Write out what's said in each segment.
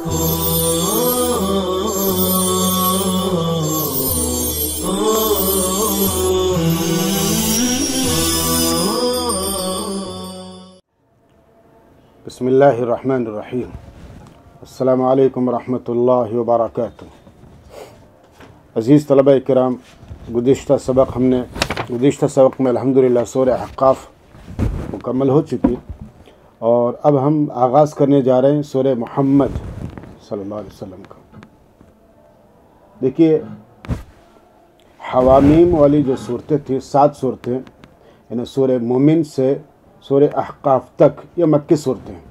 بسم اللہ الرحمن الرحیم۔ السلام علیکم ورحمۃ اللہ وبرکاتہ۔ عزیز طلبہ کرام، گزشتہ سبق میں الحمدللہ سورہ احقاف مکمل ہو چکی اور اب ہم آغاز کرنے جا رہے ہیں سورہ محمد صلی اللہ علیہ وسلم کا۔ دیکھیے، حوامیم والی جو صورتیں تھیں، 7 صورتیں، یعنی سورہ مومن سے سورہ احقاف تک، یہ مکی صورتیں ہیں۔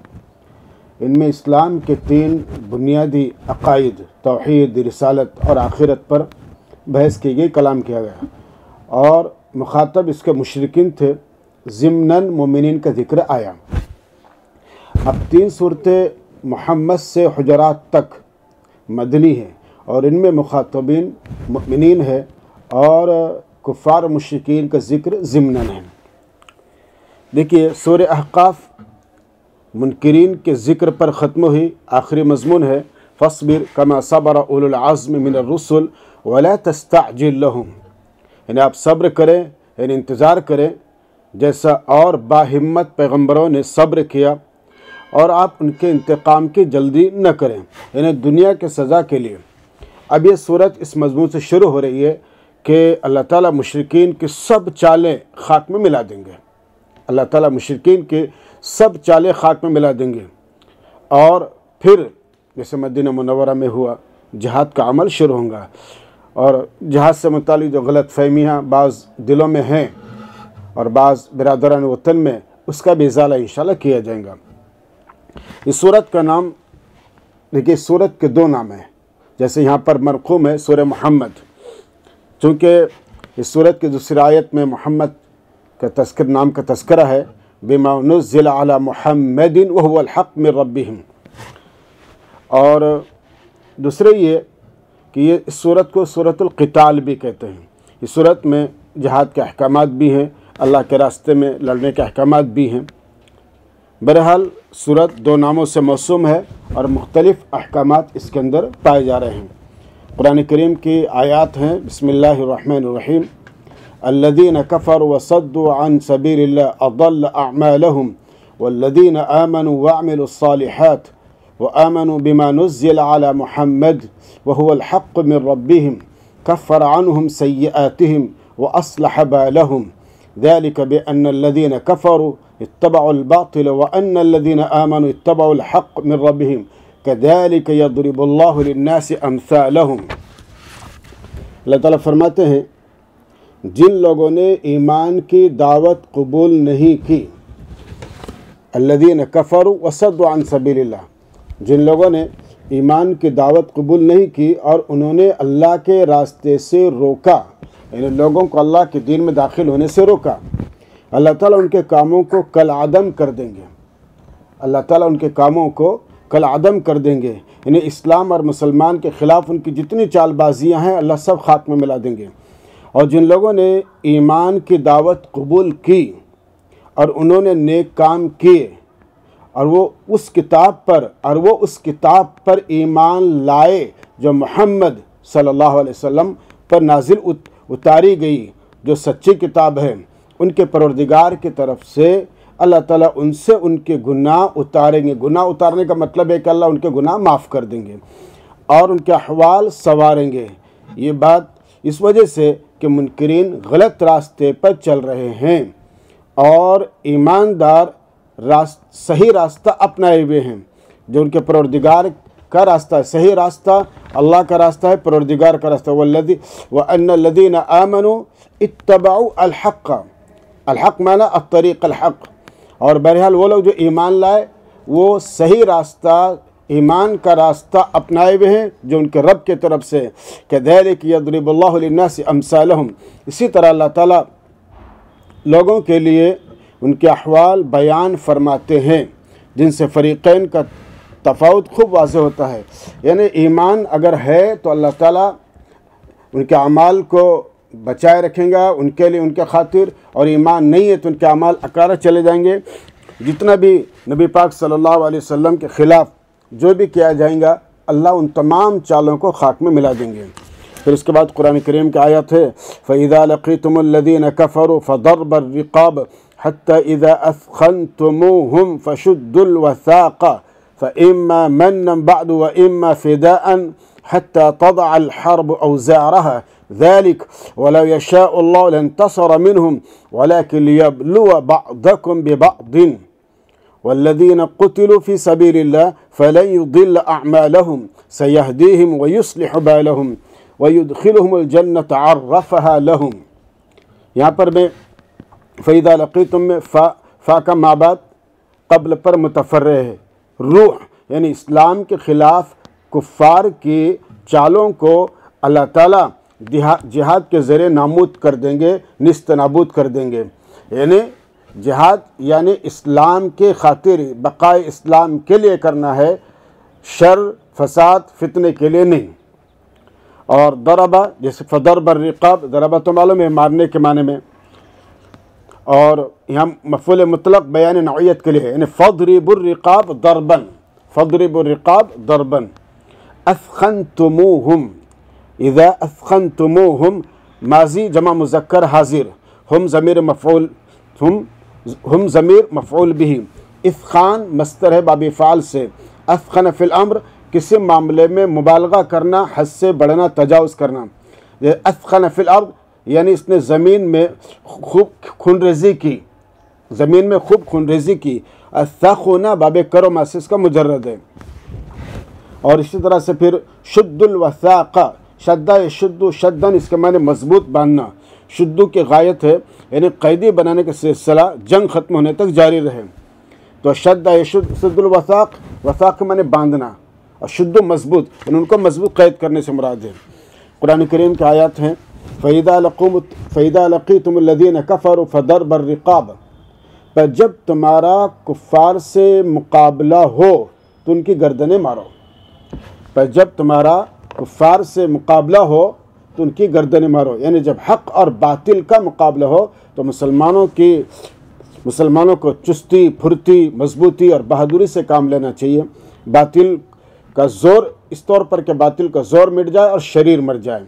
ان میں اسلام کے 3 بنیادی عقائد، توحید، رسالت اور آخرت پر بحث کی گئی، کلام کیا گیا، اور مخاطب اس کے مشرکین تھے، ضمناً مومنین کا ذکر آیا۔ اب 3 صورتیں محمد سے حجرات تک مدنی ہیں اور ان میں مخاطبین مؤمنین ہے اور کفار و مشرکین کا ذکر ضمناً ہے۔ دیکھیے، سورہ احقاف منکرین کے ذکر پر ختم ہوئی، آخری مضمون ہے فاصبر کما صبر اولو العزم من الرسل ولا تستعجل لهم، یعنی آپ صبر کریں، یعنی انتظار کریں جیسا اور باہمت پیغمبروں نے صبر کیا، اور آپ ان کے انتقام کی جلدی نہ کریں، یعنی دنیا کے سزا کے لیے۔ اب یہ صورت اس مضمون سے شروع ہو رہی ہے کہ اللہ تعالیٰ مشرکین کی سب چالیں خاک میں ملا دیں گے۔ اللہ تعالیٰ مشرکین کے سب چالیں خاک میں ملا دیں گے، اور پھر جیسے مدینہ منورہ میں ہوا، جہاد کا عمل شروع ہوگا، اور جہاد سے متعلق جو غلط فہمیاں بعض دلوں میں ہیں اور بعض برادران وطن میں، اس کا بھی ازالہ انشاءاللہ کیا جائے گا۔ اس سورت کا نام، دیکھیے، سورت کے 2 نام ہیں، جیسے یہاں پر مرقوم ہے سورہ محمد، چونکہ اس سورت کی دوسری آیت میں محمد کا نام کا تذکرہ ہے، بما نزل علی محمد وهو الحق من ربهم، اور دوسرے یہ کہ یہ اس سورت کو سورۃ القتال بھی کہتے ہیں۔ اس سورت میں جہاد کے احکامات بھی ہیں، اللہ کے راستے میں لڑنے کے احکامات بھی ہیں۔ بہرحال سورت 2 ناموں سے موسوم ہے اور مختلف احکامات اس کے اندر پائے جا رہے ہیں۔ قرآن کریم کی آیات ہیں، بسم اللہ الرحمن الرحیم، الذين كفروا وصدوا عن سبيل الله أضل أعمالهم والذين آمنوا وعملوا الصالحات وآمنوا بما نزل على محمد وهو الحق من ربهم كفر عنهم سيئاتهم وأصلح بالهم ذلك بأن الذين كفروا اتبعوا الباطل وأن الذين آمنوا اتبعوا الحق من ربهم كذلك يضرب الله للناس أمثالهم۔ اللہ تعالیٰ فرماتے ہیں، جن لوگوں نے ایمان کی دعوت قبول نہیں کی، الذین کفروا وصدوا عن سبیل اللہ، جن لوگوں نے ایمان کی دعوت قبول نہیں کی اور انہوں نے اللہ کے راستے سے روکا، یعنی لوگوں کو اللہ کے دین میں داخل ہونے سے روکا، اللہ تعالیٰ ان کے کاموں کو کالعدم کر دیں گے۔ اللہ تعالیٰ ان کے کاموں کو کالعدم کر دیں گے، یعنی اسلام اور مسلمان کے خلاف ان کی جتنی چال بازیاں ہیں اللہ سب خاک میں ملا دیں گے۔ اور جن لوگوں نے ایمان کی دعوت قبول کی اور انہوں نے نیک کام کیے اور وہ اس کتاب پر ایمان لائے جو محمد صلی اللہ علیہ وسلم پر نازل اتاری گئی، جو سچی کتاب ہے، ان کے پروردگار کی طرف سے اللہ تعالیٰ ان سے ان کے گناہ اتاریں گے۔ گناہ اتارنے کا مطلب ہے کہ اللہ ان کے گناہ معاف کر دیں گے اور ان کے احوال سنواریں گے۔ یہ بات اس وجہ سے کہ منکرین غلط راستے پر چل رہے ہیں اور ایماندار صحیح راستہ اپنائے ہوئے ہیں، جو ان کے پروردگار کا راستہ ہے۔ صحیح راستہ اللہ کا راستہ ہے، پروردگار کا راستہ۔ وَأَنَّ الَّذِينَ آمَنُوا اتَّبَعُوا الْحَقَّ، الحق معنی الطریق الحق، اور بہرحال وہ لوگ جو ایمان لائے وہ صحیح راستہ، ایمان کا راستہ اپنائے ہوئے ہیں جو ان کے رب کے طرف سے۔ كَذَلِكَ يَضْرِبُ اللَّهُ لِلنَّاسِ أَمْثَالَهُمْ، اسی طرح اللہ تعالیٰ لوگوں کے لیے ان کے احوال بیان فرماتے ہیں، جن سے فریقین کا تفاوت خوب واضح ہوتا ہے۔ یعنی ایمان اگر ہے تو اللہ تعالیٰ ان کے اعمال کو بچائے رکھیں گا ان کے لیے، ان کے خاطر، اور ایمان نہیں ہے تو ان کے اعمال اکارہ چلے جائیں گے۔ جتنا بھی نبی پاک صلی اللہ علیہ وسلم کے خلاف جو بھی کیا جائیں گا اللہ ان تمام چالوں کو خاک میں ملا دیں گے۔ پھر اس کے بعد قرآن کریم کی آیت ہے فَإِذَا لَقِيتُمُ الَّذِينَ كَفَرُوا فَضَرْبَ الرِّقَابِ حَتَّى إِذَا أَثْخَنْتُمُوهُمْ فَشُدُّوا الْوَثَاقَ فَإِمَّا مَنًّا بَعْدُ وَإِمَّا فِدَاءً حَتَّى تَضَعَ الْحَرْبُ أَوْزَارَهَا ذلك ولو يشاء الله لانتصر منهم ولكن ليبلو بعضكم ببعض والذين قتلوا في سبيل الله فلن يضل أعمالهم سيهديهم ويصلح بالهم ويدخلهم الجنة عرفها لهم۔ یہاں پر میں فَإِذَا لَقِيتُم میں فا کا مابعد قبل پر متفرع ہے، روح یعنی اسلام کے خلاف کفار کی چالوں کو اللہ تعالیٰ جہاد کے ذریعے نامود کر دیں گے، نیست نابود کر دیں گے۔ یعنی جہاد یعنی اسلام کے خاطر بقائے اسلام کے لیے کرنا ہے، شر فساد فتنے کے لیے نہیں۔ اور ضربہ جیسے فضرب الرقاب، ضربہ تو معلوم ہے مارنے کے معنی میں، اور یہاں مفعول مطلق بیان نوعیت کے لیے یعنی فضرب الرقاب ضربا، فضرب الرقاب ضربا۔ اثخنتموہم، اذا اثخنتموہم ماضی جمع مذکر حاضر، ہم ضمیر مفعول، ہم ضمیر مفعول بھی، اثخان مصدر ہے باب فعل سے، اثخن فی الامر کسی معاملے میں مبالغہ کرنا، حد سے بڑھنا، تجاوز کرنا۔ اثخن فی الارض یعنی اس نے زمین میں خوب خونریزی کی، زمین میں خوب خونریزی کی۔ الثخن باب کرو ماسس کا مجرد ہے۔ اور اسی طرح سے پھر شد الوثاق، شدہ شد شدن اس کے معنی مضبوط باندھنا، شدو کی غایت ہے یعنی قیدی بنانے کا سلسلہ جنگ ختم ہونے تک جاری رہے۔ تو شد شد الوثاق، وثاق کے معنی باندھنا، اور شد مضبوط یعنی ان کو مضبوط قید کرنے سے مراد ہے۔ قرآن کریم کی آیات ہیں فَإِذَا لَقِيتُمُ الَّذِينَ كَفَرُوا فَضَرْبَ الرِّقَابِ، پر جب تمہارا کفار سے مقابلہ ہو تو ان کی گردنیں مارو، پر جب تمہارا کفار سے مقابلہ ہو تو ان کی گردنیں مارو، یعنی جب حق اور باطل کا مقابلہ ہو تو مسلمانوں کو چستی پھرتی مضبوطی اور بہادری سے کام لینا چاہیے۔ باطل کا زور اس طور پر کہ باطل کا زور مٹ جائے اور شریر مر جائے۔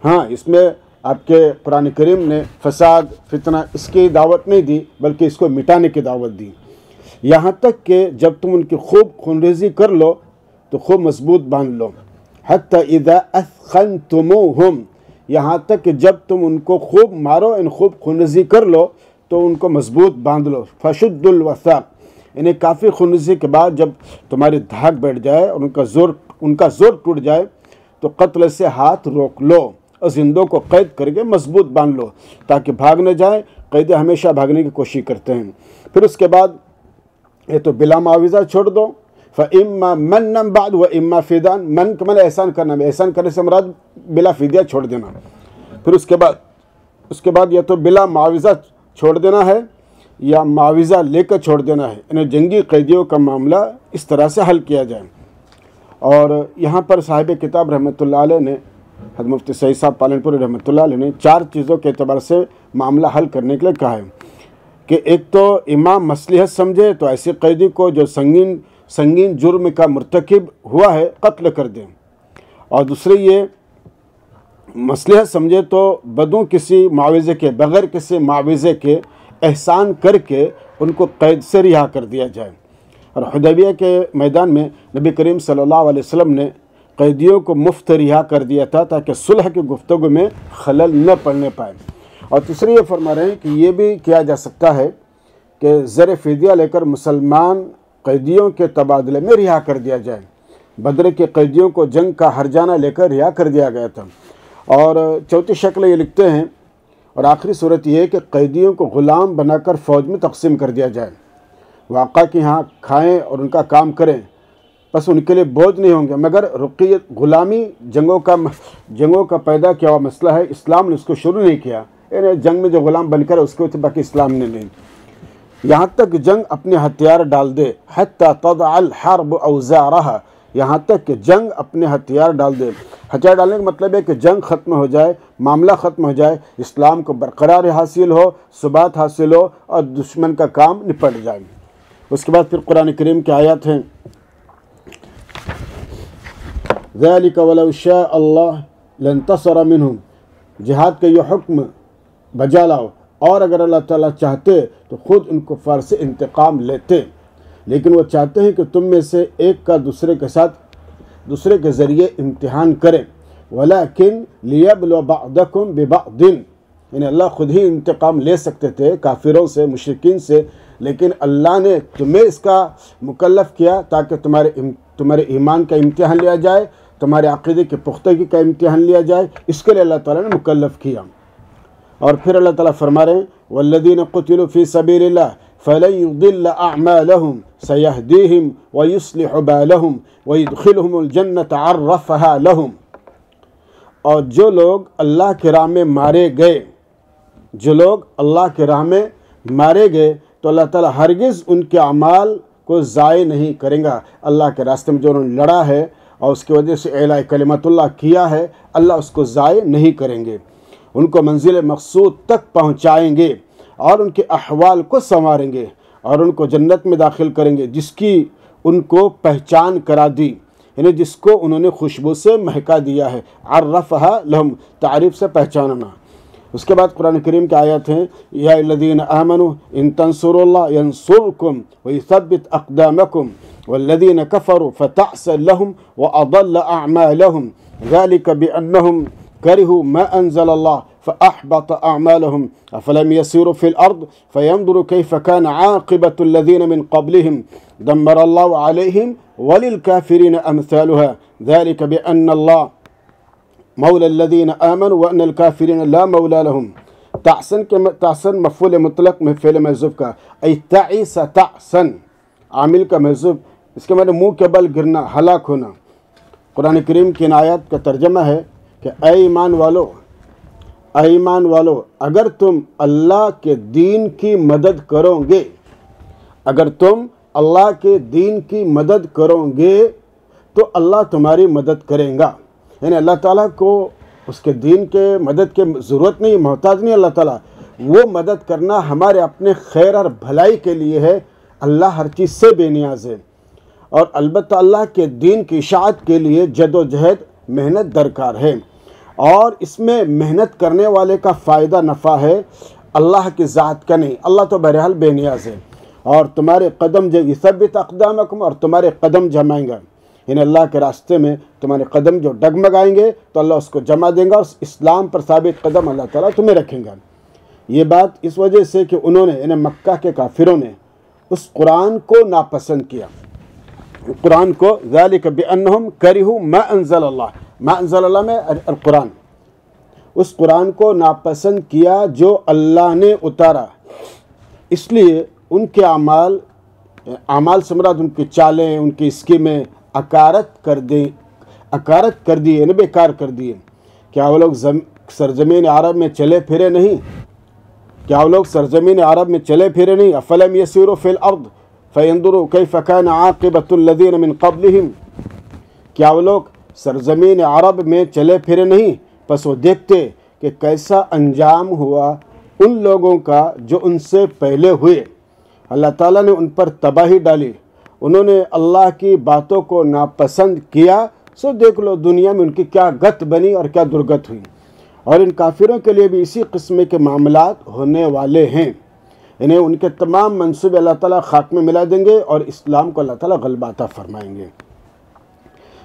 ہاں اس میں آپ کے قرآن کریم نے فساد فتنہ اس کی دعوت نہیں دی بلکہ اس کو مٹانے کی دعوت دی، یہاں تک کہ جب تم ان کی خوب خونریزی کر لو تو خوب مضبوط باندھ لو۔ حتی اذا اثخنتموہم، یہاں تک کہ جب تم ان کو خوب مارو، ان خوب خونریزی کر لو تو ان کو مضبوط باندھ لو۔ فشد الوثاق یعنی کافی خونریزی کے بعد جب تمہاری دھاک بیٹھ جائے اور ان کا زور ٹوٹ جائے تو قتل سے ہاتھ روک لو اور زندوں کو قید کر کے مضبوط باندھ لو تاکہ بھاگ نہ جائیں۔ قیدی ہمیشہ بھاگنے کی کوشش کرتے ہیں۔ پھر اس کے بعد یہ تو بلا معاوضہ چھوڑ دو، فَإِمَّا مَنًّا بَعْدُ وَإِمَّا فِدَاءً، من کا معنی احسان کرنا، احسان کرنے سے مراد بلا فدیہ چھوڑ دینا۔ پھر اس کے بعد یا تو بلا معاوضہ چھوڑ دینا ہے یا معاوضہ لے کر چھوڑ دینا ہے، یعنی جنگی قیدیوں کا معاملہ اس طرح سے حل کیا جائے۔ اور یہاں پر صاحب کتاب رحمۃ اللہ علیہ نے، حضرت مفتی سعید صاحب پالنپوری رحمۃ اللہ علیہ نے 4 چیزوں کے اعتبار سے معاملہ حل کرنے کے لیے کہا ہے کہ ایک تو امام مصلحت سمجھے تو ایسے قیدی کو جو سنگین جرم کا مرتکب ہوا ہے قتل کر دیں، اور دوسری یہ مصلحت سمجھے تو بدوں کسی معاوضے کے، بغیر کسی معاوضے کے احسان کر کے ان کو قید سے رہا کر دیا جائے۔ اور حدیبیہ کے میدان میں نبی کریم صلی اللہ علیہ وسلم نے قیدیوں کو مفت رہا کر دیا تھا تاکہ صلح کی گفتگو میں خلل نہ پڑنے پائے۔ اور تیسری یہ فرما رہے ہیں کہ یہ بھی کیا جا سکتا ہے کہ زر فدیہ لے کر مسلمان قیدیوں کے تبادلے میں رہا کر دیا جائے۔ بدر کے قیدیوں کو جنگ کا ہرجانہ لے کر رہا کر دیا گیا تھا۔ اور چوتھی شکل یہ لکھتے ہیں، اور آخری صورت یہ ہے کہ قیدیوں کو غلام بنا کر فوج میں تقسیم کر دیا جائے، واقعہ کہ یہاں کھائیں اور ان کا کام کریں، بس ان کے لیے بوجھ نہیں ہوں گے، مگر رقیت غلامی جنگوں کا پیدا کیا ہوا مسئلہ ہے، اسلام نے اس کو شروع نہیں کیا، یعنی جنگ میں جو غلام بن کر اس کے باقی اسلام نے نہیں، یہاں تک جنگ اپنے ہتھیار ڈال دے، حتی تضع الحرب اوزارها، یہاں تک کہ جنگ اپنے ہتھیار ڈال دے۔ ہتھیار ڈالنے کا مطلب ہے کہ جنگ ختم ہو جائے، معاملہ ختم ہو جائے، اسلام کو برقرار حاصل ہو، ثبات حاصل ہو اور دشمن کا کام نپٹ جائے۔ اس کے بعد پھر قرآن کریم کی آیات ہیں ذَلِكَ وَلَوْ شَاءَ اللَّهُ لَانْتَصَرَ مِنْهُمْ، جہاد کا یہ حکم بجا لاؤ، اور اگر اللہ تعالیٰ چاہتے تو خود ان کفار سے انتقام لیتے، لیکن وہ چاہتے ہیں کہ تم میں سے ایک کا دوسرے کے ذریعے امتحان کریں، وَلَكِنْ لِيَبْلُوَ بَعْضَكُمْ بِبَعْضٍ، یعنی اللہ خود ہی انتقام لے سکتے تھے کافروں سے، مشرکین سے، لیکن اللہ نے تمہیں اس کا مکلف کیا تاکہ تمہارے ایمان کا امتحان لیا جائے، تمہارے عقیدے کی پختگی کا امتحان لیا جائے، اس کے لیے اللہ تعالیٰ نے مکلف کیا۔ اور پھر اللہ تعالیٰ فرما رہے ہیں والذین قتلوا فی سبیل اللہ فلن یضل اعمالهم سیہدیہم ویصلح بالہم ویدخلہم الجنۃ عرفها لہم، اور جو لوگ اللہ کی راہ میں مارے گئے تو اللہ تعالیٰ ہرگز ان کے اعمال کو ضائع نہیں کریں گا۔ اللہ کے راستے میں جو انہوں نے لڑا ہے اور اس کی وجہ سے اعلاء کلمت اللہ کیا ہے، اللہ اس کو ضائع نہیں کریں گے، ان کو منزل مقصود تک پہنچائیں گے اور ان کے احوال کو سنواریں گے اور ان کو جنت میں داخل کریں گے جس کی ان کو پہچان کرا دی، یعنی جس کو انہوں نے خوشبو سے مہکا دیا ہے، عرفہا لہم، تعریف سے پہچاننا۔ اس کے بعد قرآن کریم کی آیات ہیں یا الذین آمنوا ان تنصروا اللہ ینصرکم ویثبت اقدامکم والذین کفروا فتعس لهم واضل اعمالهم ذلك بانهم کرہوا ما انزل اللہ فاحبط اعمالهم افلم يسيروا في الارض فينظروا كيف كان عاقبة الذين من قبلهم دمر الله عليهم وللكافرين امثالها ذلك بان الله مولا الذین آمنوا وان الکافرین لا مولا لهم۔ تعسن مفعول مطلق میں فعل محذوف کا، ای تعیس تعسن، عامل کا محذوف، اس کے معنی منہ کے بل گرنا، ہلاک ہونا۔ قرآن کریم کی ان آیات کا ترجمہ ہے کہ اے ایمان والو، اگر تم اللہ کے دین کی مدد کرو گے، اگر تم اللہ کے دین کی مدد کرو گے تو اللہ تمہاری مدد کرے گا، یعنی اللہ تعالیٰ کو اس کے دین کے مدد کی ضرورت نہیں، محتاج نہیں اللہ تعالیٰ، وہ مدد کرنا ہمارے اپنے خیر اور بھلائی کے لیے ہے، اللہ ہر چیز سے بے نیاز ہے، اور البتہ اللہ کے دین کی اشاعت کے لیے جد و جہد محنت درکار ہے، اور اس میں محنت کرنے والے کا فائدہ نفع ہے، اللہ کی ذات کا نہیں، اللہ تو بہرحال بے نیاز ہے، اور تمہارے قدم یثبت اقدامکم، اور تمہارے قدم جمائیں گا، یعنی اللہ کے راستے میں تمہارے قدم جو ڈگمگائیں گے تو اللہ اس کو جمع دیں گا، اور اسلام پر ثابت قدم اللہ تعالیٰ تمہیں رکھیں گا۔ یہ بات اس وجہ سے کہ انہوں نے، یعنی مکہ کے کافروں نے اس قرآن کو ناپسند کیا، قرآن کو، ذالک بانہم کرہوا ما انزل اللہ، ما انزل اللہ میں القرآن، اس قرآن کو ناپسند کیا جو اللہ نے اتارا، اس لیے ان کے اعمال سے مراد ان کی چالیں، ان کی اسکیمیں اکارت کر دی، یعنی بیکار کر دیے۔ کیا وہ لوگ سرزمین عرب میں چلے پھرے نہیں؟ افلم یسیروا فی الارض فینظروا کیف کان عاقبۃ الذین من قبلہم، کیا وہ لوگ سرزمین عرب میں چلے پھرے نہیں، پس وہ دیکھتے کہ کیسا انجام ہوا ان لوگوں کا جو ان سے پہلے ہوئے، اللہ تعالیٰ نے ان پر تباہی ڈالی، انہوں نے اللہ کی باتوں کو ناپسند کیا، سو دیکھ لو دنیا میں ان کی کیا گت بنی اور کیا درگت ہوئی۔ اور ان کافروں کے لیے بھی اسی قسم کے معاملات ہونے والے ہیں، انہیں ان کے تمام منصوبے اللہ تعالیٰ خاک میں ملا دیں گے اور اسلام کو اللہ تعالیٰ غلبہ عطا فرمائیں گے۔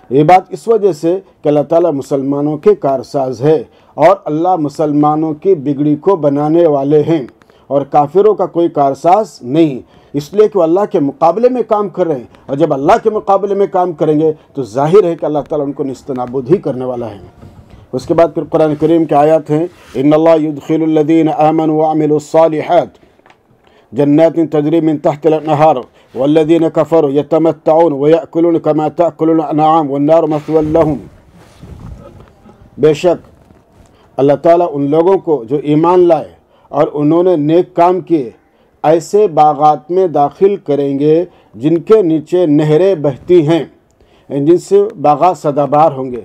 یہ بات اس وجہ سے کہ اللہ تعالیٰ مسلمانوں کے کارساز ہے، اور اللہ مسلمانوں کی بگڑی کو بنانے والے ہیں، اور کافروں کا کوئی کارساز نہیں، اس لیے کہ وہ اللہ کے مقابلے میں کام کر رہے ہیں، اور جب اللہ کے مقابلے میں کام کریں گے تو ظاہر ہے کہ اللہ تعالیٰ ان کو نیست و نابود ہی کرنے والا ہے۔ اس کے بعد پھر قرآن کریم کے آیات ہیں ان اللہ یدخل الذین آمنوا وعملوا الصالحات جنات تجری من تحت الانہار والذین کفروا یتمتعون ویأکلون کما تأکل الانعام والنار مثوی لہم، بے شک اللہ تعالیٰ ان لوگوں کو جو ایمان لائے اور انہوں نے نیک کام کیے ایسے باغات میں داخل کریں گے جن کے نیچے نہریں بہتی ہیں، جن سے باغات سدا بہار ہوں گے،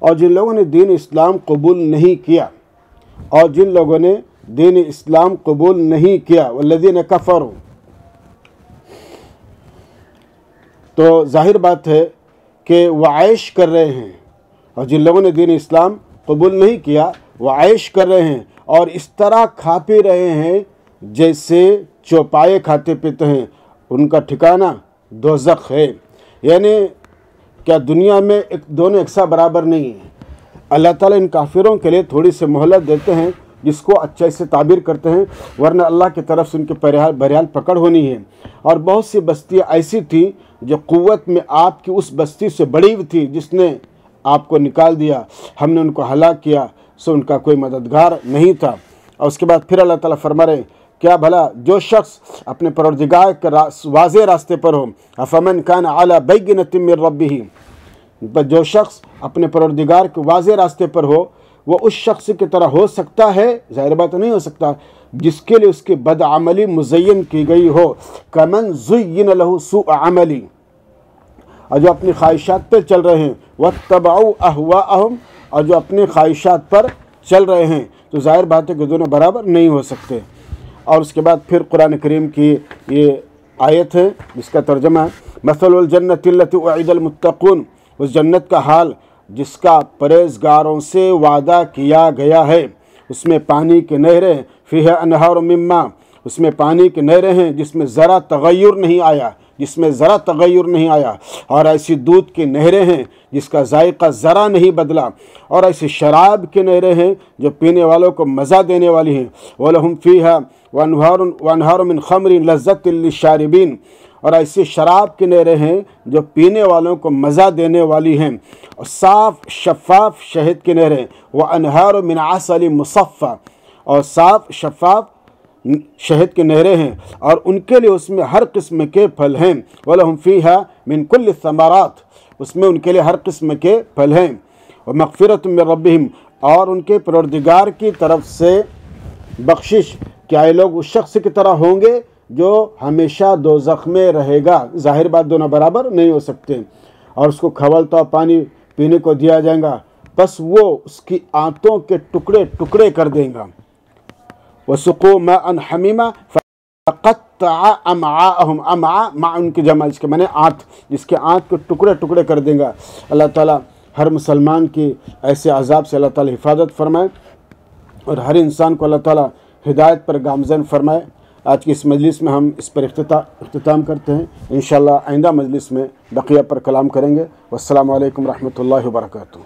اور جن لوگوں نے دین اسلام قبول نہیں کیا، والذین کفروا، تو ظاہر بات ہے کہ وہ عیش کر رہے ہیں، اور جن لوگوں نے دین اسلام قبول نہیں کیا وہ عیش کر رہے ہیں اور اس طرح کھا پی رہے ہیں جیسے چوپائے کھاتے پیتے ہیں، ان کا ٹھکانہ دوزخ ہے۔ یعنی کیا دنیا میں دونوں یکساں برابر نہیں ہیں؟ اللہ تعالیٰ ان کافروں کے لیے تھوڑی سی مہلت دیتے ہیں جس کو اچھے سے تعبیر کرتے ہیں، ورنہ اللہ کی طرف سے ان کی بہرحال پکڑ ہونی ہے۔ اور بہت سی بستیاں ایسی تھیں جو قوت میں آپ کی اس بستی سے بڑی ہوئی تھی جس نے آپ کو نکال دیا، ہم نے ان کو ہلاک کیا، سو ان کا کوئی مددگار نہیں تھا۔ اور اس کے بعد پھر اللہ تعالیٰ فرما رہے ہیں کیا بھلا جو شخص اپنے پروردگار کے واضح راستے پر ہو، افمن کان علی بینۃ من ربہ، جو شخص اپنے پروردگار کے واضح راستے پر ہو وہ اس شخص کی طرح ہو سکتا ہے؟ ظاہر بات نہیں ہو سکتا، جس کے لیے اس کی بدعملی مزین کی گئی ہو۔ کمن زین لہ سوء عملی، اور جو اپنی خواہشات پہ چل رہے ہیں، واتبعوا اہواءہم، اور جو اپنی خواہشات پر چل رہے ہیں، تو ظاہر بات ہے کہ دونوں برابر نہیں ہو سکتے۔ اور اس کے بعد پھر قرآن کریم کی یہ آیت ہے جس کا ترجمہ ہے مثل الجنۃ التی وعد المتقون، اس جنت کا حال جس کا پرہیزگاروں سے وعدہ کیا گیا ہے، اس میں پانی کی نہریں، فیہا انہار من ماء، اس میں پانی کی نہریں ہیں جس میں ذرا تغیر نہیں آیا، اور ایسی دودھ کی نہریں ہیں جس کا ذائقہ ذرا نہیں بدلا، اور ایسی شراب کی نہریں ہیں جو پینے والوں کو مزہ دینے والی ہیں، وَلَهُمْ فِيهَا وَأَنْهَارٌ مِّن خَمْرٍ لَذَّةٍ لِّلشَّارِبِينَ، اور ایسی شراب کی نہریں ہیں جو پینے والوں کو مزہ دینے والی ہیں، اور صاف شفاف شہد کی نہریں، وَأَنْهَارٌ مِّنْ عَسَلٍ مُصَفًّى، اور صاف شفاف شہد کی نہریں ہیں، اور ان کے لیے اس میں ہر قسم کے پھل ہیں، وَلَهُمْ فِيهَا مِن كُلِّ الثَّمَرَاتِ، اس میں ان کے لیے ہر قسم کے پھل ہیں، وَمَغْفِرَةٌ مِّن رَبِّهِمْ، اور ان کے پروردگار کی طرف سے بخشش۔ کیا یہ لوگ اس شخص کی طرح ہوں گے جو ہمیشہ دوزخ میں رہے گا؟ ظاہر بات دونوں برابر نہیں ہو سکتے۔ اور اس کو کھولتا پانی پینے کو دیا جائے گا، بس وہ اس کی آنتوں کے ٹکڑے ٹکڑے کر دیں گا۔ وَسُقُوا مَاءً حَمِيمًا فَقَطَّعَ أَمْعَاءَهُمْ، امعاء مع ان کی جمع، اس کے معنی آنت، جس کے آنت کو ٹکڑے ٹکڑے کر دیں گا۔ اللہ تعالیٰ ہر مسلمان کی ایسے عذاب سے اللہ تعالیٰ حفاظت فرمائے، اور ہر انسان کو اللہ تعالیٰ ہدایت پر گامزن فرمائے۔ آج کی اس مجلس میں ہم اس پر اختتام کرتے ہیں، انشاءاللہ آئندہ مجلس میں بقیہ پر کلام کریں گے۔ والسلام علیکم ورحمۃ اللہ وبرکاتہ۔